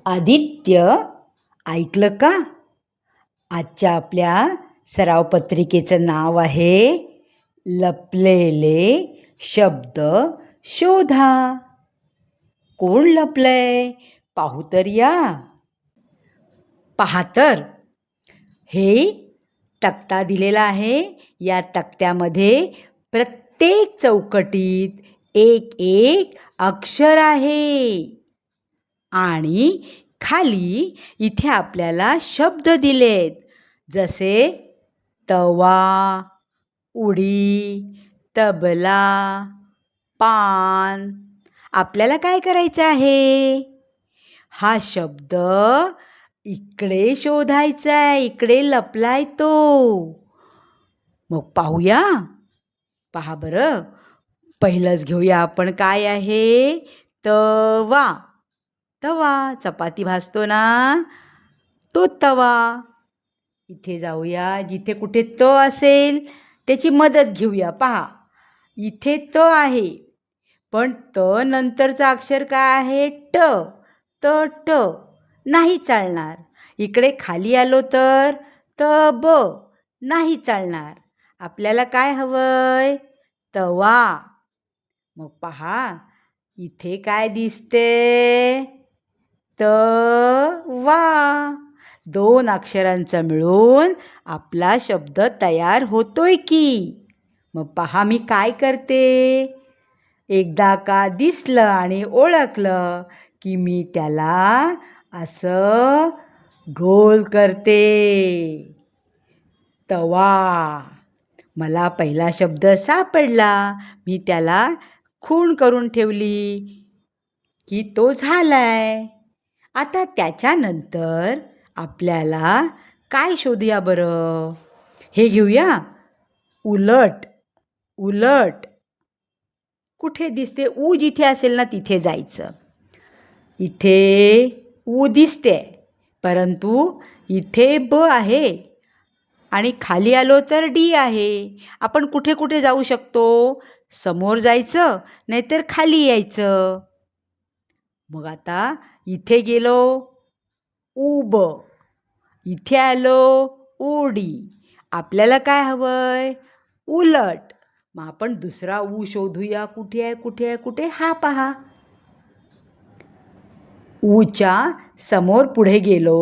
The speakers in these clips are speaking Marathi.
आदित्य, ऐकलं का? आजच्या आपल्या सराव पत्रिकेचं नाव आहे लपलेले शब्द शोधा. कोण लपलंय पाहू तर या. पहा तर, हे तक्ता दिलेला आहे. या तक्त्यामध्ये प्रत्येक चौकटीत एक एक अक्षर आहे आणि खाली इथे आपल्याला शब्द दिलेत, जसे तवा, उडी, तबला, पान. आपल्याला काय करायचं आहे? हा शब्द इकडे शोधायचा आहे, इकडे लपलाय तो. मग पाहूया. पहा बरं, पहिलंच घेऊया आपण. काय आहे? तवा. तवा, चपाती भाजतो ना, तो तवा. इथे जाऊया, जिथे कुठे त असेल त्याची मदत घेऊया. पहा, इथे त आहे, पण त नंतरचं अक्षर काय आहे? ट. ट नाही चालणार. इकडे खाली आलो तर ब नाही चालणार. आपल्याला काय हवंय? तवा. मग पहा, इथे काय दिसते? तवा. 2 अक्षरांचा मिळून आपला शब्द तयार होतोय की. मग पहा, मी काय करते? एकदा का दिसलं आणि ओळखलं की मी त्याला असं गोल करते. तवा. मला पहिला शब्द सापडला, मी त्याला खूण करून ठेवली की तो झालाय. आता त्याच्यानंतर आपल्याला काय शोधूया बरं? हे घेऊया, उलट. उलट कुठे दिसते? ऊ जिथे असेल ना तिथे जायचं. इथे ऊ दिसते, परंतु इथे ब आहे आणि खाली आलो तर डी आहे. आपण कुठे कुठे जाऊ शकतो? समोर जायचं, नाहीतर खाली यायचं. मग आता इथे गेलो, उब. इथे आलो, उडी. आपल्याला काय हवंय? उलट. मग आपण दुसरा ऊ शोधूया. कुठे आहे? कुठे आहे? कुठे? हा पहा. ऊच्या समोर पुढे गेलो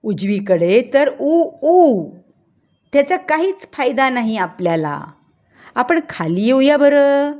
उजवीकडे तर ऊ. त्याचा काहीच फायदा नाही आपल्याला. आपण खाली येऊया बरं.